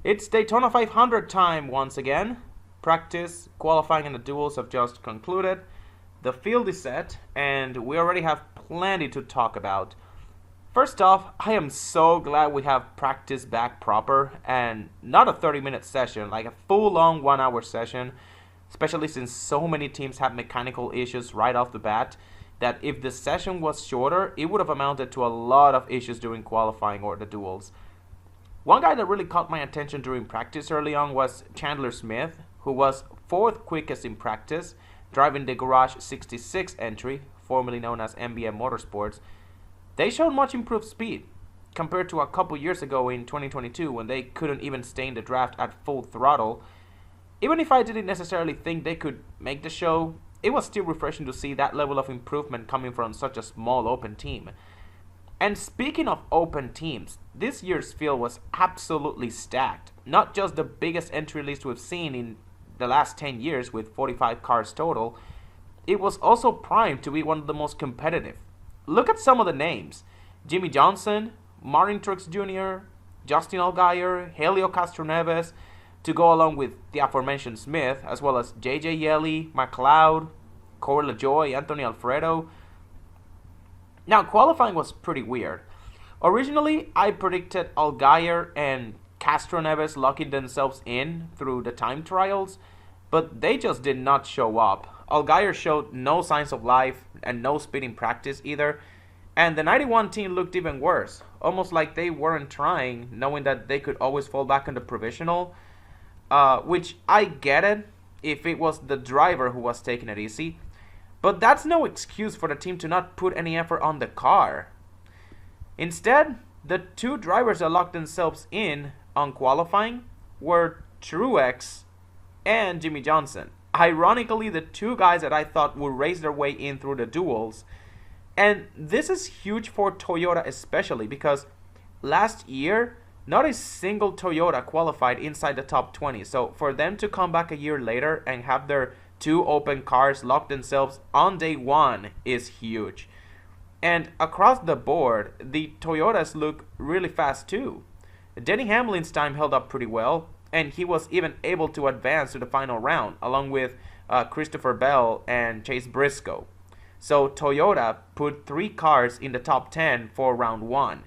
It's Daytona 500 time once again. Practice, qualifying, and the duels have just concluded. The field is set, and we already have plenty to talk about. First off, I am so glad we have practice back proper and not a 30-minute session, like a full-on 1-hour session, especially since so many teams have mechanical issues right off the bat, that if the session was shorter, it would have amounted to a lot of issues during qualifying or the duels. One guy that really caught my attention during practice early on was Chandler Smith, who was 4th quickest in practice, driving the Garage 66 entry, formerly known as MBM Motorsports. They showed much improved speed compared to a couple years ago in 2022 when they couldn't even stay in the draft at full throttle. Even if I didn't necessarily think they could make the show, it was still refreshing to see that level of improvement coming from such a small open team. And speaking of open teams, this year's field was absolutely stacked. Not just the biggest entry list we've seen in the last 10 years with 45 cars total, it was also primed to be one of the most competitive. Look at some of the names: Jimmy Johnson, Martin Truex Jr., Justin Allgaier, Helio Castroneves, to go along with the aforementioned Smith, as well as JJ Yeley, McLeod, Corey LaJoie, Anthony Alfredo. Now, qualifying was pretty weird. Originally, I predicted Allgaier and Castroneves locking themselves in through the time trials, but they just did not show up. Allgaier showed no signs of life and no speed in practice either, and the 91 team looked even worse, almost like they weren't trying, knowing that they could always fall back on the provisional, which I get it if it was the driver who was taking it easy, but that's no excuse for the team to not put any effort on the car. Instead, the two drivers that locked themselves in on qualifying were Truex and Jimmy Johnson. Ironically, the two guys that I thought would race their way in through the duels. And this is huge for Toyota especially because last year, not a single Toyota qualified inside the top 20. So for them to come back a year later and have their two open cars lock themselves on day one is huge. And across the board, the Toyotas look really fast too. Denny Hamlin's time held up pretty well, and he was even able to advance to the final round, along with Christopher Bell and Chase Briscoe. So Toyota put 3 cars in the top 10 for round 1.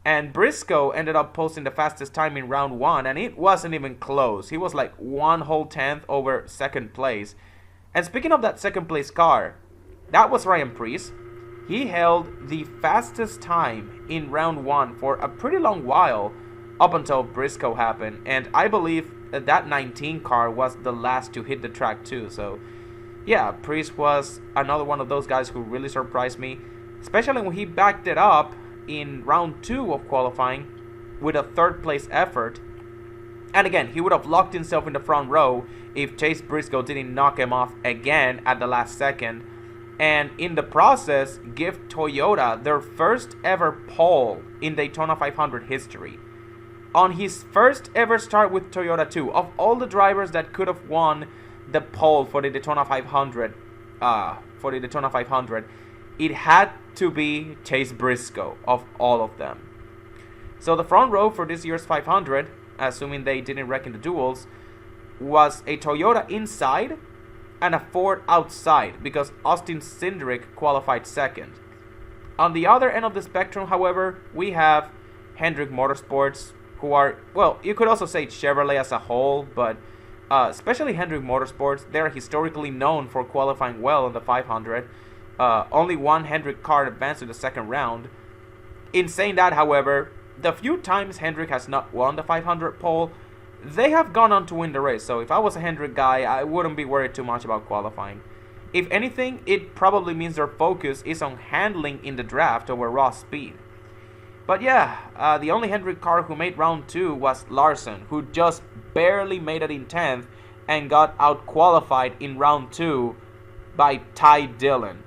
And Briscoe ended up posting the fastest time in round 1, and it wasn't even close. He was like 1 whole tenth over second place. And speaking of that second place car, that was Ryan Preece. He held the fastest time in round 1 for a pretty long while, up until Briscoe happened, and I believe that 19 car was the last to hit the track too. So yeah, Preece was another one of those guys who really surprised me, especially when he backed it up in round 2 of qualifying with a 3rd place effort. And again, he would have locked himself in the front row if Chase Briscoe didn't knock him off again at the last second, and in the process give Toyota their first ever pole in Daytona 500 history. On his first ever start with Toyota too, of all the drivers that could have won the pole for the Daytona 500, it had to be Chase Briscoe of all of them. So the front row for this year's 500, assuming they didn't wreck in the duels, was a Toyota inside and a Ford outside because Austin Cindric qualified second. On the other end of the spectrum, however, we have Hendrick Motorsports, who are, well, you could also say Chevrolet as a whole, but especially Hendrick Motorsports, they're historically known for qualifying well in the 500. Only one Hendrick car advanced to the second round. In saying that, however, the few times Hendrick has not won the 500 pole, they have gone on to win the race. So if I was a Hendrick guy, I wouldn't be worried too much about qualifying. If anything, it probably means their focus is on handling in the draft over raw speed. But yeah, the only Hendrick car who made round 2 was Larson, who just barely made it in 10th and got out-qualified in round 2 by Ty Dillon.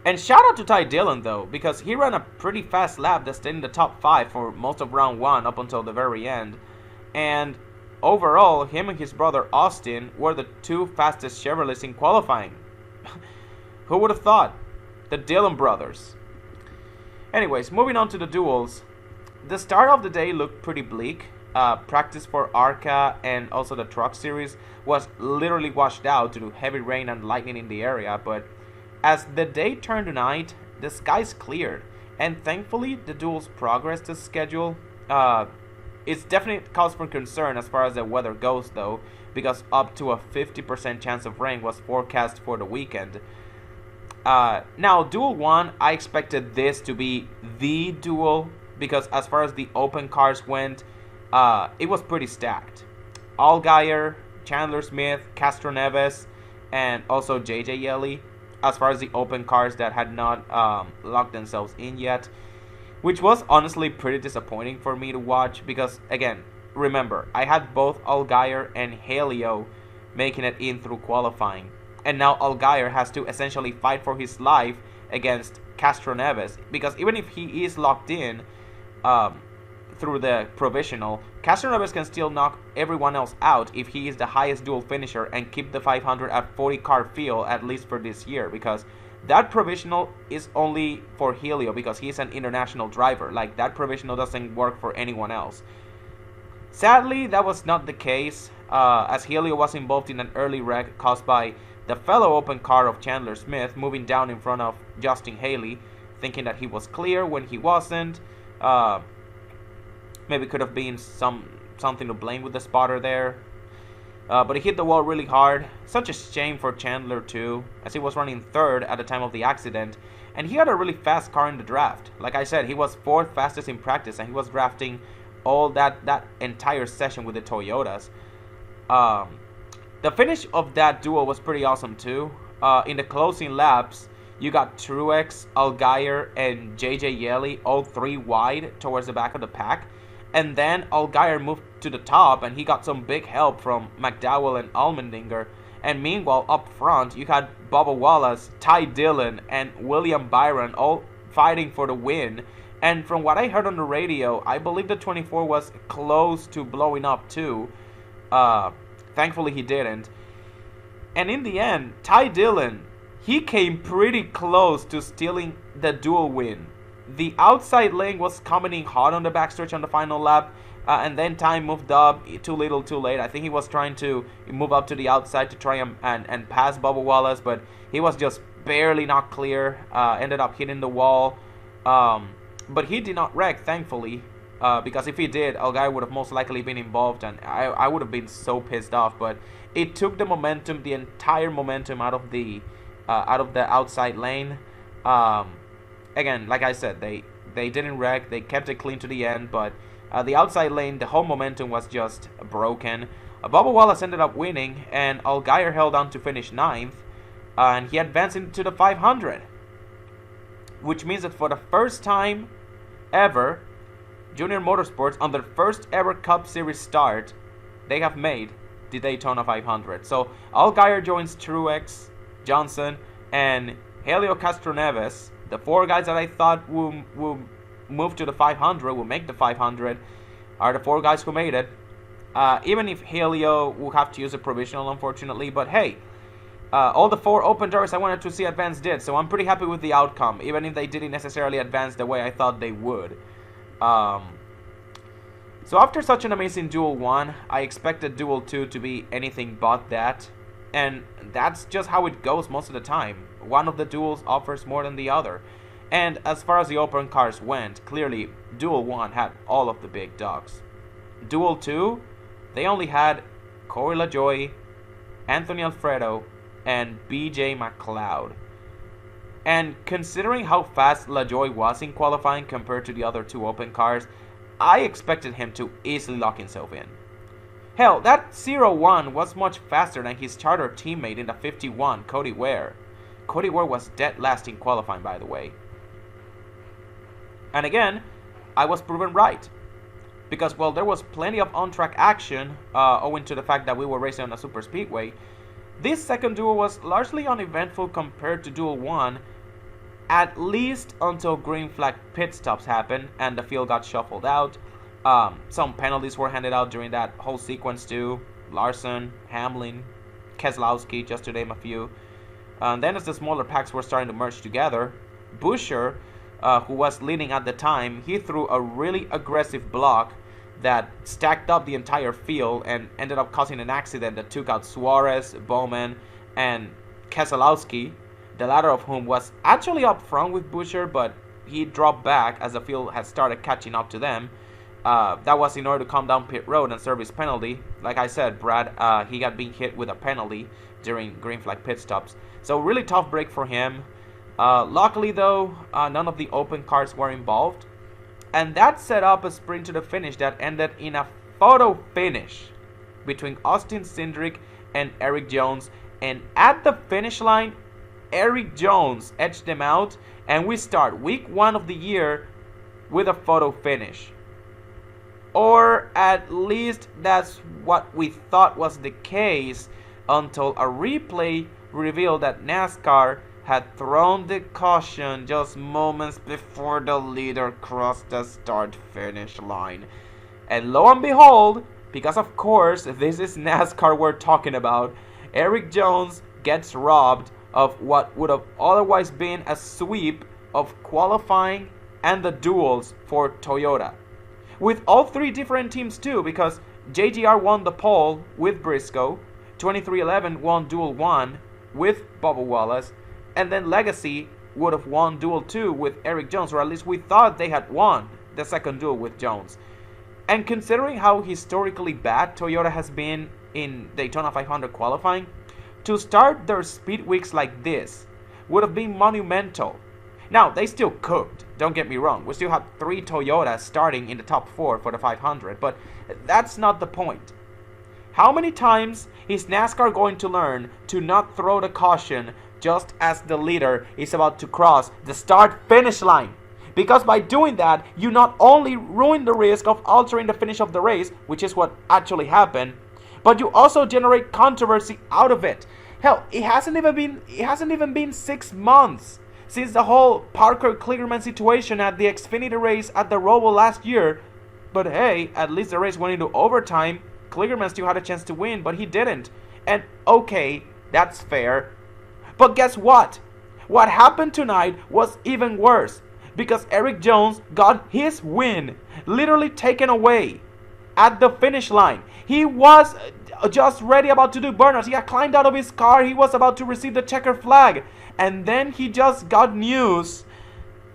And shout out to Ty Dillon though, because he ran a pretty fast lap that stayed in the top 5 for most of round 1 up until the very end. And overall, him and his brother Austin were the 2 fastest Chevrolets in qualifying. Who would have thought? The Dillon brothers. Anyways, moving on to the duels. the start of the day looked pretty bleak. Practice for ARCA and also the truck series was literally washed out due to heavy rain and lightning in the area, but as the day turned to night, the skies cleared, and thankfully the duel's progress to schedule. It's definitely cause for concern as far as the weather goes though, because up to a 50% chance of rain was forecast for the weekend. Now, Duel 1, I expected this to be the duel, because as far as the open cars went, it was pretty stacked. Allgaier, Chandler Smith, Castro Neves, and also JJ Yelly, as far as the open cars that had not locked themselves in yet, which was honestly pretty disappointing for me to watch because, again, remember, I had both Allgaier and Helio making it in through qualifying, and now Allgaier has to essentially fight for his life against Castro Neves, because even if he is locked in through the provisional, Castro Neves can still knock everyone else out if he is the highest duel finisher and keep the 500 at 40 car field, at least for this year, because that provisional is only for Helio because he's an international driver. Like, that provisional doesn't work for anyone else. Sadly, that was not the case, as Helio was involved in an early wreck caused by the fellow open car of Chandler Smith moving down in front of Justin Haley, thinking that he was clear when he wasn't. Maybe could have been something to blame with the spotter there. But he hit the wall really hard. Such a shame for Chandler too, as he was running third at the time of the accident, and he had a really fast car in the draft. Like I said, he was fourth fastest in practice, and he was drafting all that entire session with the Toyotas. The finish of that duel was pretty awesome too. In the closing laps, you got Truex, Allgaier, and JJ Yelly all three wide towards the back of the pack. And then Allgaier moved to the top, and he got some big help from McDowell and Allmendinger. And meanwhile, up front, you had Bubba Wallace, Ty Dillon, and William Byron all fighting for the win. And from what I heard on the radio, I believe the 24 was close to blowing up too. Thankfully, he didn't. And in the end, Ty Dillon, he came pretty close to stealing the duel win. The outside lane was coming in hot on the backstretch on the final lap, and then Ty moved up too little too late. I think he was trying to move up to the outside to try and pass Bubba Wallace, but he was just barely not clear, ended up hitting the wall. But he did not wreck, thankfully, because if he did, Allgaier would have most likely been involved, and I would have been so pissed off. But it took the momentum, the entire momentum out of the outside lane. Again, like I said, they didn't wreck. They kept it clean to the end, but the outside lane, the whole momentum was just broken. Bubba Wallace ended up winning, and Allgaier held on to finish 9th, and he advanced into the 500, which means that for the first time ever, Junior Motorsports, on their first ever Cup Series start, they have made the Daytona 500. So Allgaier joins Truex, Johnson, and Helio Castroneves. The four guys that I thought will move to the 500, will make the 500, are the four guys who made it. Even if Helio will have to use a provisional, unfortunately. But hey, all the four open drivers I wanted to see advance did, so I'm pretty happy with the outcome, even if they didn't necessarily advance the way I thought they would. So after such an amazing Duel 1, I expected Duel 2 to be anything but that. And that's just how it goes most of the time. One of the duels offers more than the other. And as far as the open cars went, clearly Duel 1 had all of the big dogs. Duel 2, they only had Corey LaJoie, Anthony Alfredo, and BJ McLeod. And considering how fast LaJoie was in qualifying compared to the other two open cars, I expected him to easily lock himself in. Hell, that 0-1 was much faster than his charter teammate in the 51, Cody Ware. Cody Ware was dead last in qualifying, by the way. And again, I was proven right. Because while there was plenty of on-track action, owing to the fact that we were racing on a super speedway, this second duel was largely uneventful compared to Duel 1, at least until green flag pit stops happened and the field got shuffled out. Some penalties were handed out during that whole sequence too. Larson, Hamlin, Keselowski, just to name a few. And then as the smaller packs were starting to merge together, Buescher who was leading at the time, he threw a really aggressive block that stacked up the entire field and ended up causing an accident that took out Suarez, Bowman, and Keselowski, the latter of whom was actually up front with Buescher, but he dropped back as the field had started catching up to them. That was in order to come down pit road and serve his penalty. Like I said, Brad, he got being hit with a penalty during green flag pit stops. So really tough break for him. Luckily though, none of the open cars were involved. And that set up a sprint to the finish that ended in a photo finish between Austin Cindric and Erik Jones. And at the finish line, Erik Jones edged them out. And we start week 1 of the year with a photo finish. Or at least that's what we thought was the case until a replay revealed that NASCAR had thrown the caution just moments before the leader crossed the start-finish line. And lo and behold, because of course this is NASCAR we're talking about, Erik Jones gets robbed of what would have otherwise been a sweep of qualifying and the duels for Toyota. With all 3 different teams too, because JGR won the pole with Briscoe, 2311 won Duel 1 with Bubba Wallace, and then Legacy would have won Duel 2 with Erik Jones, or at least we thought they had won the second duel with Jones. And considering how historically bad Toyota has been in Daytona 500 qualifying, to start their speed weeks like this would have been monumental. Now, they still cooked, don't get me wrong. We still have 3 Toyotas starting in the top 4 for the 500, but that's not the point. How many times is NASCAR going to learn to not throw the caution just as the leader is about to cross the start-finish line? Because by doing that, you not only ruin the risk of altering the finish of the race, which is what actually happened, but you also generate controversy out of it. Hell, it hasn't even been 6 months since the whole Parker Kligerman situation at the Xfinity race at the Roval last year. But hey, at least the race went into overtime. Kligerman still had a chance to win, but he didn't. And okay, that's fair. But guess what? What happened tonight was even worse, because Erik Jones got his win literally taken away at the finish line. He was just ready about to do burnouts. He had climbed out of his car. He was about to receive the checker flag. And then he just got news.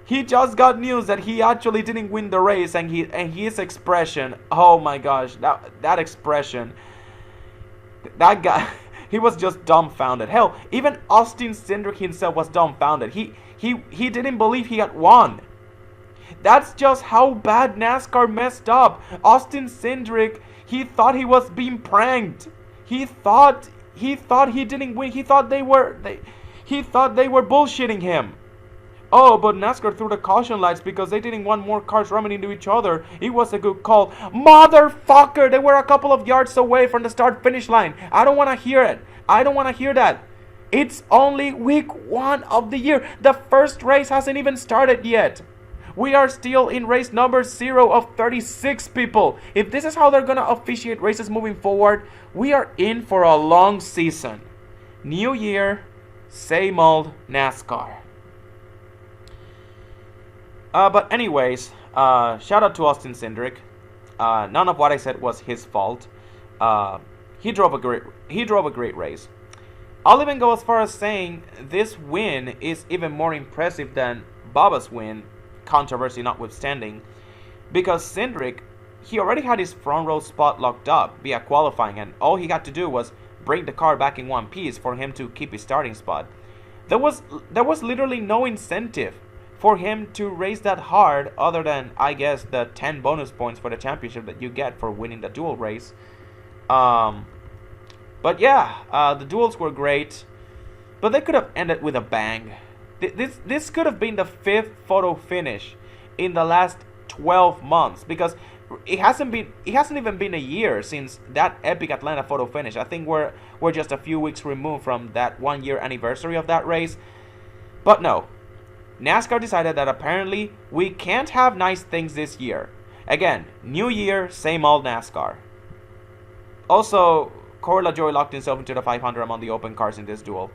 He just got news that he actually didn't win the race. And his expression, oh my gosh, that expression, that guy, he was just dumbfounded. Hell, even Austin Cindric himself was dumbfounded. He didn't believe he had won. That's just how bad NASCAR messed up. Austin Cindric, he thought he was being pranked. He thought he didn't win. He thought they were bullshitting him. Oh, but NASCAR threw the caution lights because they didn't want more cars running into each other. It was a good call. Motherfucker, they were a couple of yards away from the start-finish line. I don't want to hear it. I don't want to hear that. It's only week 1 of the year. The first race hasn't even started yet. We are still in race number 0 of 36 people. If this is how they're going to officiate races moving forward, we are in for a long season. New year, same old NASCAR. But anyways, shout out to Austin Cindric. None of what I said was his fault. He drove a great race. I'll even go as far as saying this win is even more impressive than Bubba's win, controversy notwithstanding, because Cindric, he already had his front row spot locked up via qualifying, and all he had to do was bring the car back in one piece for him to keep his starting spot. There was literally no incentive for him to race that hard, other than, I guess, the 10 bonus points for the championship that you get for winning the duel race. But yeah, the duels were great, but they could have ended with a bang. This could have been the 5th photo finish in the last 12 months, because it hasn't even been a year since that epic Atlanta photo finish. I think we're just a few weeks removed from that 1-year anniversary of that race. But no, NASCAR decided that apparently we can't have nice things this year. Again, new year, same old NASCAR. Also, Corey LaJoie locked himself into the 500 among the open cars in this duel.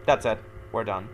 That's it. We're done.